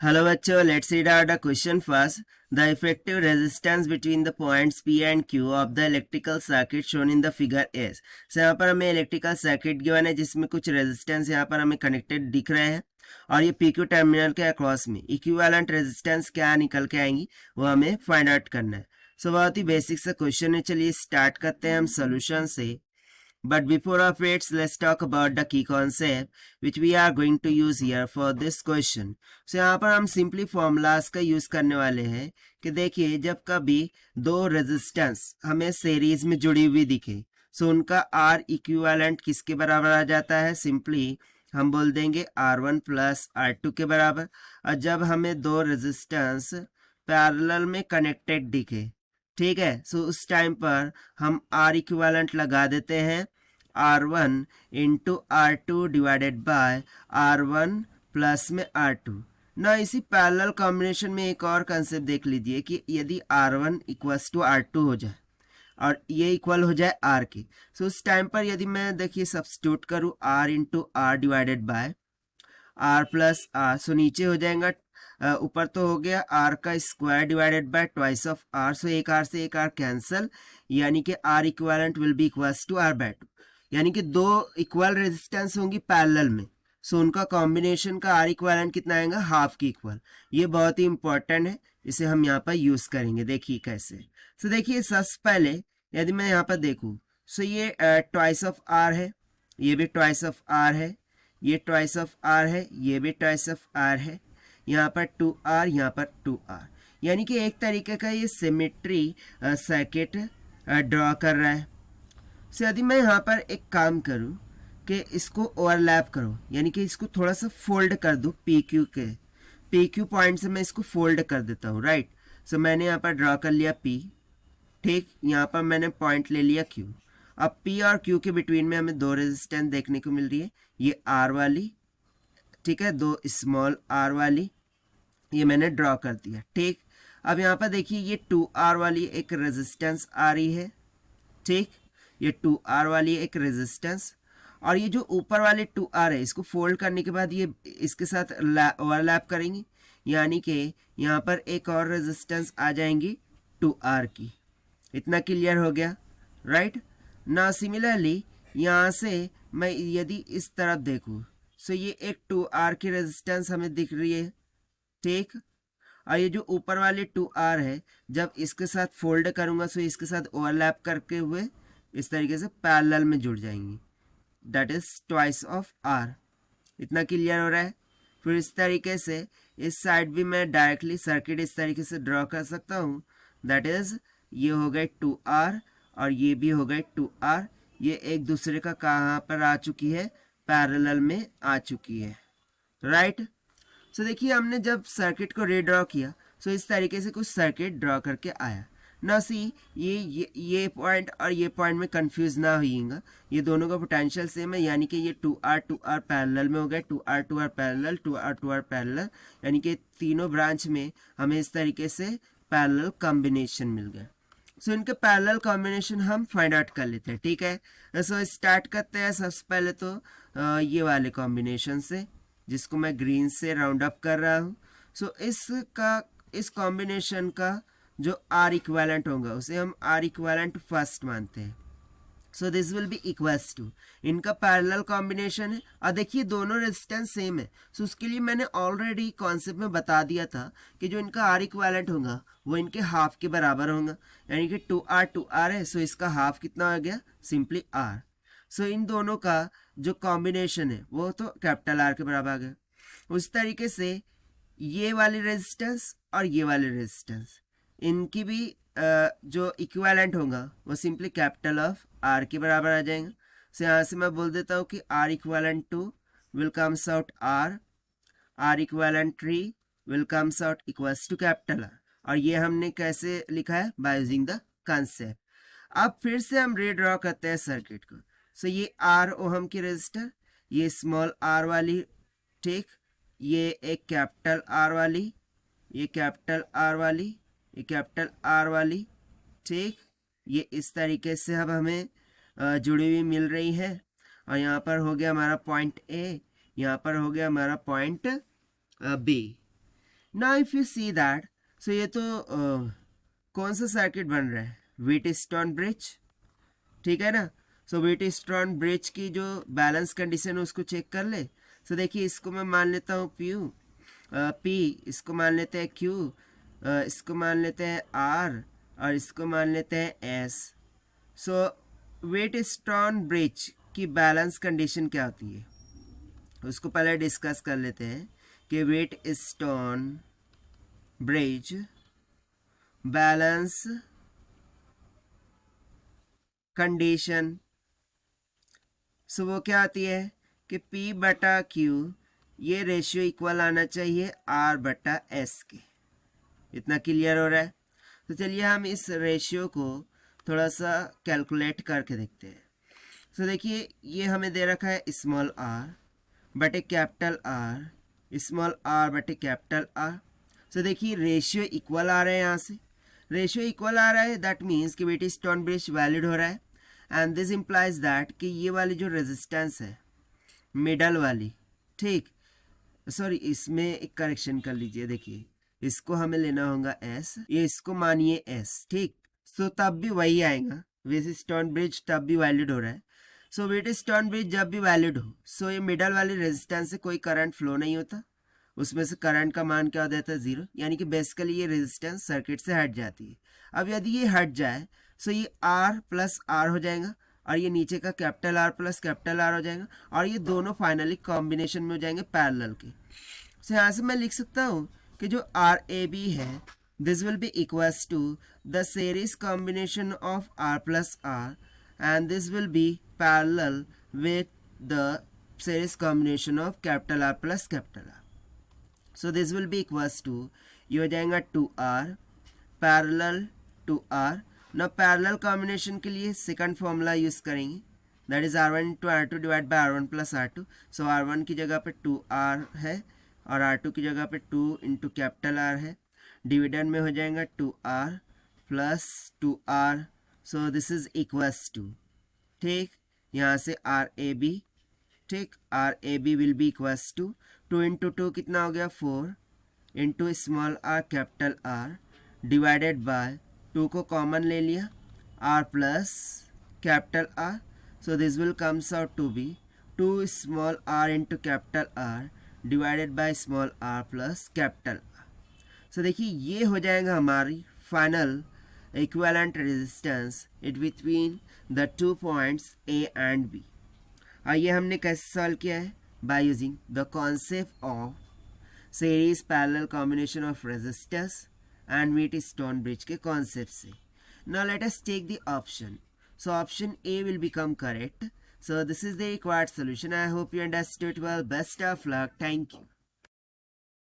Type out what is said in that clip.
Hello बच्चों, let's read out the question first. The effective resistance between the points P and Q of the electrical circuit shown in the figure is. So यहाँ पर हमें electrical circuit given है जिसमें कुछ resistance यहाँ पर हमें कनेक्टेड दिख रहे हैं और ये PQ टर्मिनल के अक्रॉस में इक्विवेलेंट रेजिस्टेंस क्या निकल के आएंगी वो हमें फाइंड आउट करना है. सो बहुत ही बेसिक सा क्वेश्चन है. चलिए स्टार्ट करते हैं हम सोल्यूशन से. But before of it, let's talk about the key concept which we are going to use here for this question. So यहाँ पर हम सिंपली फॉर्मूलाज का यूज करने वाले हैं कि देखिए जब कभी दो रेजिस्टेंस हमें सीरीज में जुड़ी हुई दिखे सो उनका R इक्विवेलेंट किसके बराबर आ जाता है. सिंपली हम बोल देंगे R1 प्लस R2 के बराबर. और जब हमें दो रेजिस्टेंस पैरेलल में कनेक्टेड दिखे, ठीक है, सो उस टाइम पर हम R इक्विवेलेंट लगा देते हैं R1 into R2 divided by R1 plus में R2. ना इसी पैरेलल कॉम्बिनेशन में एक और कंसेप्ट देख लीजिए कि यदि R1 इक्वल्स टू R2 हो जाए और ये इक्वल हो जाए R के, सो उस टाइम पर यदि मैं देखिए सब्स्टिट्यूट करूँ R into R divided by R plus R, so नीचे हो जाएगा ऊपर तो हो गया R का square divided by twice of R. So एक R से एक R कैंसल, यानी कि R equivalent will be equals to R by 2. यानी कि दो इक्वल रेजिस्टेंस होंगी पैरेलल में, सो उनका कॉम्बिनेशन का R इक्विवेलेंट कितना आएगा, हाफ की इक्वल. ये बहुत ही इंपॉर्टेंट है, इसे हम यहाँ पर यूज करेंगे. देखिए कैसे. सो देखिए सबसे पहले यदि मैं यहाँ पर देखूँ सो ये ट्वाइस ऑफ R है, ये भी ट्वाइस ऑफ R है, ये ट्वाइस ऑफ R है, ये भी ट्वाइस ऑफ R है, यहाँ पर 2R, यहाँ पर 2R. यानी कि एक तरीके का ये सिमेट्री सर्किट ड्रॉ कर रहा है. सो यदि मैं यहाँ पर एक काम करूँ कि इसको ओवरलैप करो, यानी कि इसको थोड़ा सा फोल्ड कर दूँ PQ पॉइंट से मैं इसको फोल्ड कर देता हूँ, राइट. सो मैंने यहाँ पर ड्रॉ कर लिया P, ठीक. यहाँ पर मैंने पॉइंट ले लिया Q. अब P और Q के बिटवीन में हमें दो रेजिस्टेंस देखने को मिल रही है, ये R वाली, ठीक है, दो स्मॉल R वाली, ये मैंने ड्रॉ कर दिया, ठीक. अब यहाँ पर देखिए ये 2R वाली एक रेजिस्टेंस आ रही है, ठीक. ये 2R वाली एक रेजिस्टेंस और ये जो ऊपर वाले 2R है इसको फोल्ड करने के बाद ये इसके साथ ओवरलैप करेंगी, यानी कि यहाँ पर एक और रेजिस्टेंस आ जाएंगी 2R की. इतना क्लियर हो गया, राइट. ना सिमिलरली यहाँ से मैं यदि इस तरफ देखूँ सो ये एक 2R की रेजिस्टेंस हमें दिख रही है, ठीक. और ये जो ऊपर वाले 2R है जब इसके साथ फोल्ड करूंगा सो इसके साथ ओवरलैप करके हुए इस तरीके से पैरेलल में जुड़ जाएंगी, that is twice of R. इतना क्लियर हो रहा है. फिर इस तरीके से इस साइड भी मैं डायरेक्टली सर्किट इस तरीके से ड्रॉ कर सकता हूँ, दैट इज ये हो गए 2R और ये भी हो गए 2R. ये एक दूसरे का कहाँ पर आ चुकी है, पैरेलल में आ चुकी है, राइट. सो देखिए हमने जब सर्किट को रीड्रॉ किया सो इस तरीके से कुछ सर्किट ड्रॉ करके आया ना. सी ये पॉइंट और ये पॉइंट में कंफ्यूज ना होइएगा, ये दोनों का पोटेंशियल सेम है, यानी कि ये 2R पैरेलल में हो गया, 2R पैरेलल, 2R पैरेलल, यानी कि तीनों ब्रांच में हमें इस तरीके से पैरेलल कॉम्बिनेशन मिल गया. सो इनके पैरेलल कॉम्बिनेशन हम फाइंड आउट कर लेते हैं, ठीक है. सो स्टार्ट करते हैं सबसे पहले तो ये वाले कॉम्बिनेशन से जिसको मैं ग्रीन से राउंड अप कर रहा हूँ. सो इस कॉम्बिनेशन का जो R इक्विवेलेंट होगा उसे हम R इक्विवेलेंट फर्स्ट मानते हैं. So this will be equals to, इनका पैरेलल कॉम्बिनेशन है और देखिए दोनों रेजिस्टेंस सेम है. सो उसके लिए मैंने ऑलरेडी कॉन्सेप्ट में बता दिया था कि जो इनका R इक्विवेलेंट होगा वो इनके हाफ के बराबर होगा, यानी कि 2R है, सो इसका हाफ कितना हो गया, सिंपली R. सो इन दोनों का जो कॉम्बिनेशन है वो तो कैपिटल R के बराबर आ गया. उस तरीके से ये वाली रेजिस्टेंस और ये वाली रेजिस्टेंस इनकी भी जो इक्विवेलेंट होगा वो सिंपली कैपिटल ऑफ R के बराबर आ जाएगा. सो यहाँ से मैं बोल देता हूँ कि R equivalent two will comes out R equivalent 3 will comes out equals to capital R. और ये हमने कैसे लिखा है, बाय यूजिंग द कंसेप्ट. अब फिर से हम रीड्रॉ करते हैं सर्किट को. सो ये R ओहम की रेजिस्टर, ये स्मॉल R वाली, ठीक, ये एक कैपिटल R वाली, ये कैपिटल R वाली, ये कैपिटल R वाली, ठीक. ये इस तरीके से अब हमें जुड़ी हुई मिल रही है. और यहाँ पर हो गया हमारा पॉइंट A, यहाँ पर हो गया हमारा point B. Now if you see that, so ये तो कौन सा सर्किट बन रहा है, व्हीटस्टोन ब्रिज, ठीक है ना। सो व्हीटस्टोन ब्रिज की जो बैलेंस कंडीशन है उसको चेक कर ले। सो देखिए इसको मैं मान लेता हूँ पी, इसको मान लेते हैं क्यू, इसको मान लेते हैं आर, और इसको मान लेते हैं एस। सो व्हीटस्टोन ब्रिज की बैलेंस कंडीशन क्या होती है उसको पहले डिस्कस कर लेते हैं कि व्हीटस्टोन ब्रिज बैलेंस कंडीशन, सो वो क्या आती है कि P बटा Q ये रेशियो इक्वल आना चाहिए R बटा S के। इतना क्लियर हो रहा है। तो चलिए हम इस रेशियो को थोड़ा सा कैलकुलेट करके देखते हैं। तो देखिए ये हमें दे रखा है स्मॉल r बटे कैपिटल R, स्मॉल r बटे कैपिटल R। सो देखिए रेशियो इक्वल आ रहा है, यहाँ से रेशियो इक्वल आ रहा है, दैट मीन्स कि व्हीटस्टोन ब्रिज वैलिड हो रहा है। एंड दिस इम्प्लाइज दैट कि ये वाली जो रेजिस्टेंस है मिडल वाली, ठीक, सॉरी इसमें एक करेक्शन कर लीजिए, देखिए इसको हमें लेना होगा S, ये इसको मानिए S, ठीक। सो तब भी वही आएगा, व्हीटस्टोन ब्रिज तब भी वैलिड हो रहा है। सो व्हीटस्टोन ब्रिज जब भी वैलिड हो, सो ये मिडल वाली रेजिस्टेंस से कोई करंट फ्लो नहीं होता, उसमें से करंट का मान क्या हो जाता है 0, यानी कि बेसिकली ये रेजिस्टेंस सर्किट से हट जाती है। अब यदि ये हट जाए सो ये R प्लस R हो जाएगा, और ये नीचे का capital R plus capital R हो जाएगा, और ये दोनों फाइनली कॉम्बिनेशन में हो जाएंगे पैरेलल के। सो यहाँ से मैं लिख सकता हूँ कि जो RAB है this will be equals to the series combination of R plus R, and this will be parallel with the series combination of capital R plus capital R। So this will be equals to, ये हो जाएगा 2R parallel to R। ना parallel combination के लिए second formula use करेंगे, that is R1 into R2 divide by R1 plus R2। So R1 की जगह पे 2R है और R2 की जगह पे 2 इंटू कैपिटल R है, डिविडेंड में हो जाएगा 2R plus 2R। So this is equals to, ठीक, यहाँ से RAB, ठीक, RAB will be equals to 2 into 2 कितना हो गया 4 into small r capital R divided by 2 को कॉमन ले लिया R plus capital R। So this will comes out to be 2 small r into capital R divided by small r plus capital R। So देखिए ये हो जाएगा हमारी final equivalent resistance it between the 2 points A and B। आइए हमने कैसे solve किया है, by using the concept of series parallel combination of resistors and Wheatstone bridge के कॉन्सेप्ट से। Now let us take the option, so option A will become correct. So this is the required solution. I hope you understood well. Best of luck. Thank you.